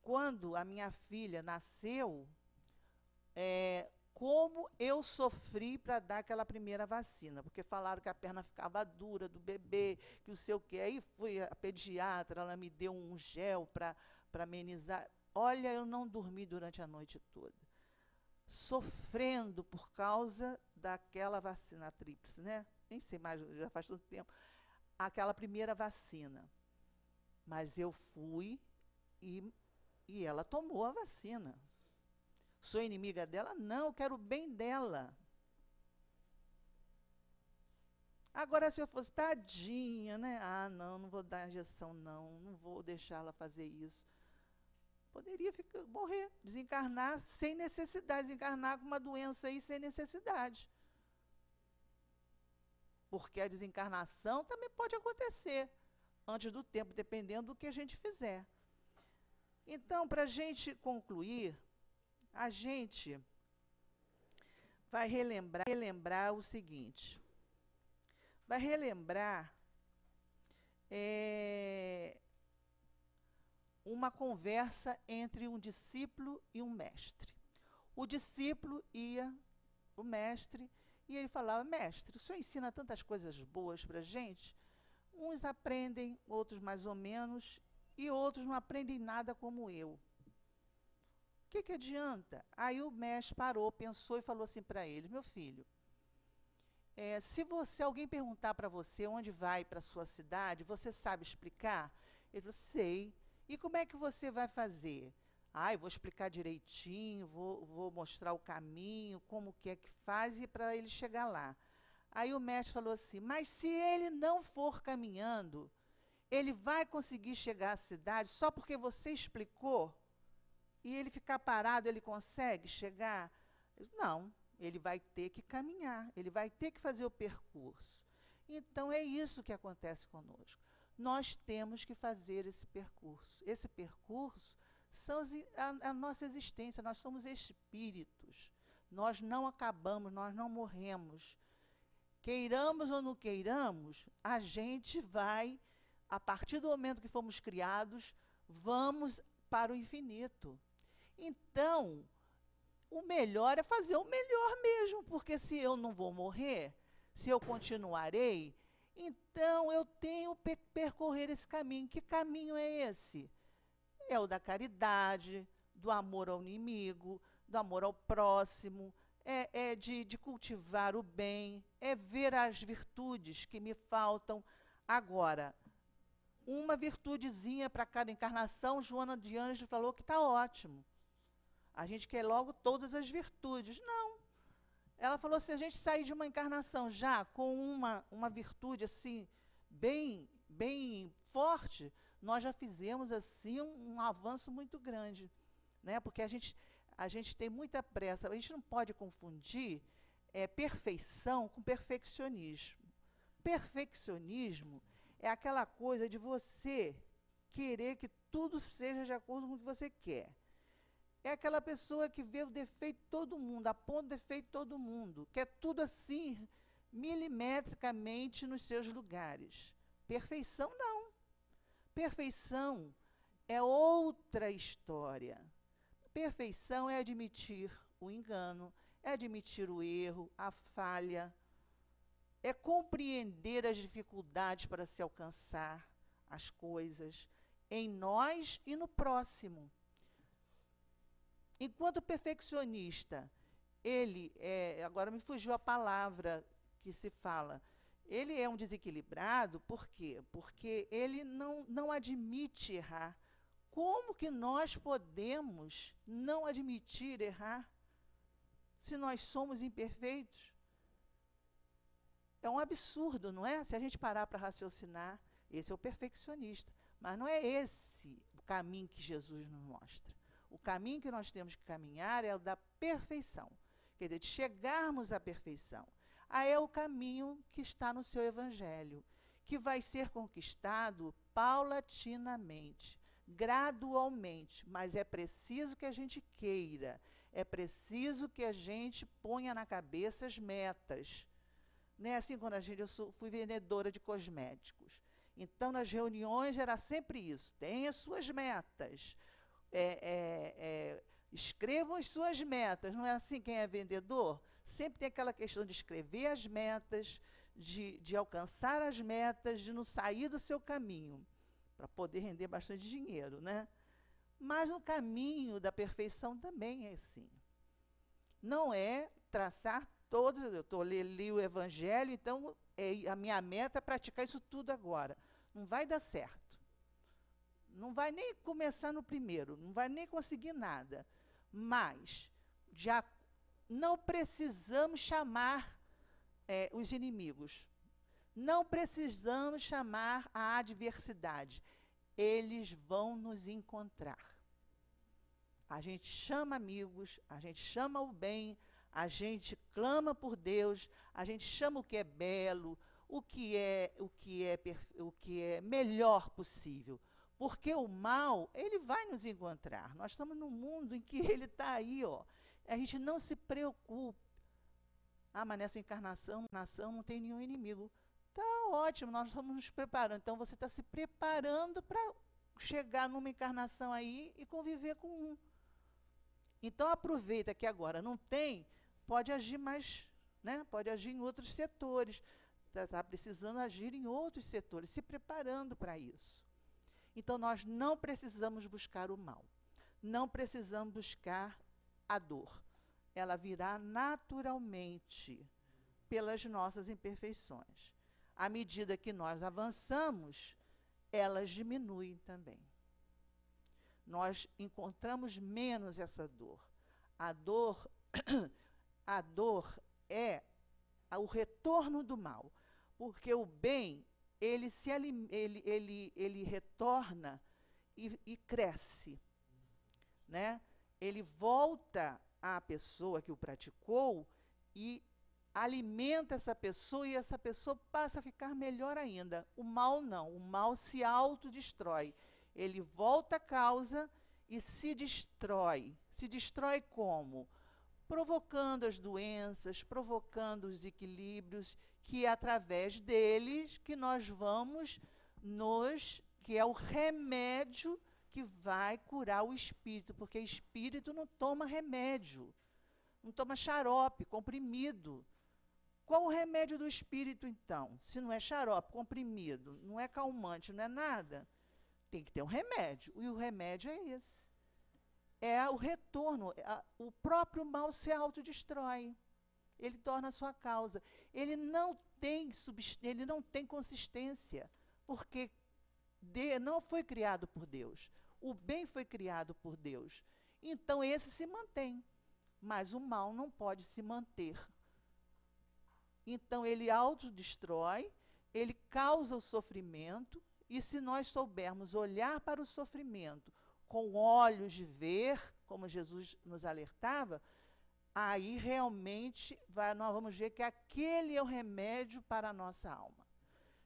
Quando a minha filha nasceu, como eu sofri para dar aquela primeira vacina, porque falaram que a perna ficava dura do bebê, que o sei o quê. Aí fui a pediatra, ela me deu um gel para amenizar. Olha, eu não dormi durante a noite toda, sofrendo por causa daquela vacina tríplice, né? Nem sei mais, já faz tanto tempo. Aquela primeira vacina. Mas eu fui e ela tomou a vacina. Sou inimiga dela? Não, eu quero o bem dela. Agora, se eu fosse tadinha, né? Ah, não vou dar injeção, não vou deixar ela fazer isso. Poderia morrer, desencarnar sem necessidade, desencarnar com uma doença aí sem necessidade. Porque a desencarnação também pode acontecer antes do tempo, dependendo do que a gente fizer. Então, para a gente concluir, a gente vai relembrar o seguinte. Vai relembrar uma conversa entre um discípulo e um mestre. O discípulo ia, o mestre, e ele falava: mestre, o senhor ensina tantas coisas boas para a gente, uns aprendem, outros mais ou menos, e outros não aprendem nada como eu. O que adianta? Aí o mestre parou, pensou e falou assim para ele: meu filho, se alguém perguntar para você onde vai para a sua cidade, você sabe explicar? Ele falou: sei. E como é que você vai fazer? Eu vou explicar direitinho, vou mostrar o caminho, como que é que faz, e para ele chegar lá. Aí o mestre falou assim: mas se ele não for caminhando, ele vai conseguir chegar à cidade só porque você explicou? E ele ficar parado, ele consegue chegar? Não, ele vai ter que caminhar, ele vai ter que fazer o percurso. Então é isso que acontece conosco. Nós temos que fazer esse percurso. Esse percurso são a nossa existência, nós somos espíritos. Nós não acabamos, nós não morremos. Queiramos ou não queiramos, a gente vai, a partir do momento que fomos criados, vamos para o infinito. Então, o melhor é fazer o melhor mesmo, porque se eu não vou morrer, se eu continuarei, então eu tenho que percorrer esse caminho. Que caminho é esse? É o da caridade, do amor ao inimigo, do amor ao próximo, de cultivar o bem, é ver as virtudes que me faltam. Agora, uma virtudezinha para cada encarnação, Joana de Ângeles falou que está ótimo. A gente quer logo todas as virtudes. Não. Ela falou: se a gente sair de uma encarnação já com uma virtude assim, bem forte, nós já fizemos assim um avanço muito grande, né? Porque a gente tem muita pressa. A gente não pode confundir perfeição com perfeccionismo. Perfeccionismo é aquela coisa de você querer que tudo seja de acordo com o que você quer. É aquela pessoa que vê o defeito de todo mundo, aponta o defeito de todo mundo, quer tudo assim, milimetricamente nos seus lugares. Perfeição não. Perfeição é outra história. Perfeição é admitir o engano, é admitir o erro, a falha, é compreender as dificuldades para se alcançar as coisas em nós e no próximo. Enquanto perfeccionista, ele agora me fugiu a palavra que se fala, ele é um desequilibrado, por quê? Porque ele não admite errar. Como que nós podemos não admitir errar se nós somos imperfeitos? É um absurdo, não é? Se a gente parar para raciocinar, esse é o perfeccionista. Mas não é esse o caminho que Jesus nos mostra. O caminho que nós temos que caminhar é o da perfeição. Quer dizer, de chegarmos à perfeição. Aí é o caminho que está no seu evangelho, que vai ser conquistado paulatinamente, gradualmente, mas é preciso que a gente queira, é preciso que a gente ponha na cabeça as metas. Não é assim quando eu fui vendedora de cosméticos. Então, nas reuniões era sempre isso, tenha suas metas, escrevam as suas metas, não é assim quem é vendedor? Sempre tem aquela questão de escrever as metas, de alcançar as metas, de não sair do seu caminho, para poder render bastante dinheiro, né? Mas no caminho da perfeição também é assim. Não é traçar todos, eu li o Evangelho, então a minha meta é praticar isso tudo agora. Não vai dar certo. Não vai nem começar no primeiro, não vai nem conseguir nada. Mas já não precisamos chamar os inimigos. Não precisamos chamar a adversidade. Eles vão nos encontrar. A gente chama amigos, a gente chama o bem, a gente clama por Deus, a gente chama o que é belo, o que é melhor possível. Porque o mal, ele vai nos encontrar. Nós estamos num mundo em que ele está aí, ó. A gente não se preocupe. Ah, mas nessa encarnação não tem nenhum inimigo. Tá ótimo, nós estamos nos preparando. Então você está se preparando para chegar numa encarnação aí e conviver com um. Então aproveita que agora não tem, pode agir mais, né? Pode agir em outros setores. Está precisando agir em outros setores, se preparando para isso. Então nós não precisamos buscar o mal. Não precisamos buscar a dor. Ela virá naturalmente pelas nossas imperfeições. À medida que nós avançamos, elas diminuem também. Nós encontramos menos essa dor. A dor é o retorno do mal, porque o bem ele retorna e cresce, né? Ele volta à pessoa que o praticou e alimenta essa pessoa e essa pessoa passa a ficar melhor ainda. O mal não, o mal se autodestrói. Ele volta à causa e se destrói. Se destrói como? Provocando as doenças, provocando os desequilíbrios, que é através deles que nós vamos que é o remédio que vai curar o espírito, porque espírito não toma remédio, não toma xarope, comprimido. Qual o remédio do espírito, então? Se não é xarope, comprimido, não é calmante, não é nada, tem que ter um remédio, e o remédio é esse. É o retorno, o próprio mal se autodestrói, ele torna a sua causa. Ele não tem consistência, porque não foi criado por Deus. O bem foi criado por Deus. Então esse se mantém, mas o mal não pode se manter. Então ele autodestrói, ele causa o sofrimento, e se nós soubermos olhar para o sofrimento com olhos de ver, como Jesus nos alertava, aí realmente nós vamos ver que aquele é o remédio para a nossa alma.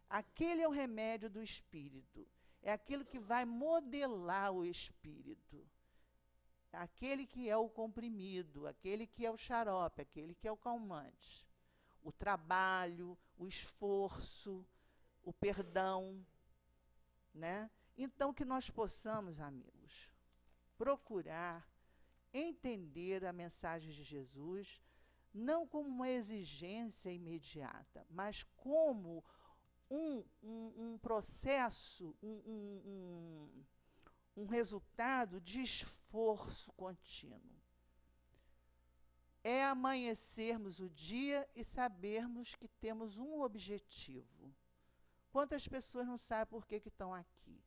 Aquele é o remédio do espírito. É aquilo que vai modelar o espírito. Aquele que é o comprimido, aquele que é o xarope, aquele que é o calmante. O trabalho, o esforço, o perdão, né? Então, que nós possamos, amigos, procurar entender a mensagem de Jesus, não como uma exigência imediata, mas como um processo, um resultado de esforço contínuo. É amanhecermos o dia e sabermos que temos um objetivo. Quantas pessoas não sabem por que estão aqui?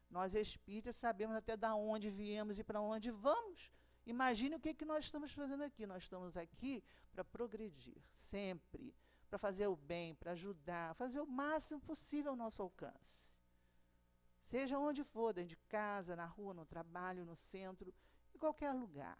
Nós espíritas sabemos até de onde viemos e para onde vamos. Imagine o que nós estamos fazendo aqui. Nós estamos aqui para progredir, sempre, para fazer o bem, para ajudar, fazer o máximo possível ao nosso alcance. Seja onde for, dentro de casa, na rua, no trabalho, no centro, em qualquer lugar.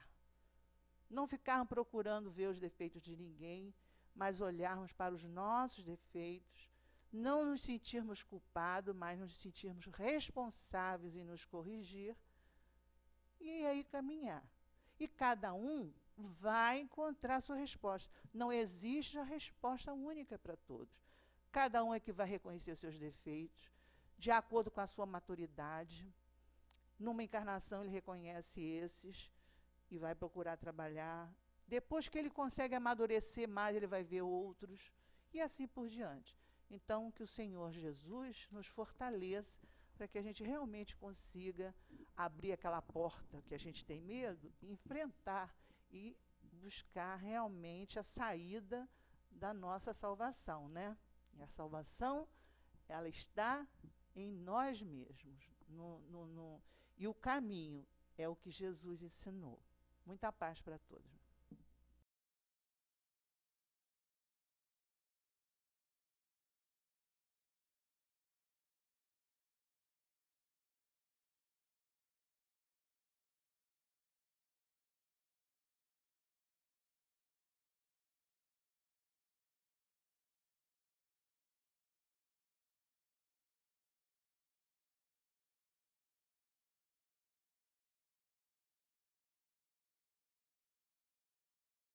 Não ficarmos procurando ver os defeitos de ninguém, mas olharmos para os nossos defeitos, não nos sentirmos culpados, mas nos sentirmos responsáveis em nos corrigir, e aí caminhar. E cada um vai encontrar a sua resposta. Não existe a resposta única para todos. Cada um é que vai reconhecer seus defeitos, de acordo com a sua maturidade. Numa encarnação ele reconhece esses e vai procurar trabalhar. Depois que ele consegue amadurecer mais, ele vai ver outros, e assim por diante. Então, que o Senhor Jesus nos fortaleça para que a gente realmente consiga abrir aquela porta que a gente tem medo, enfrentar e buscar realmente a saída da nossa salvação, né? E a salvação, ela está em nós mesmos. E o caminho é o que Jesus ensinou. Muita paz para todos.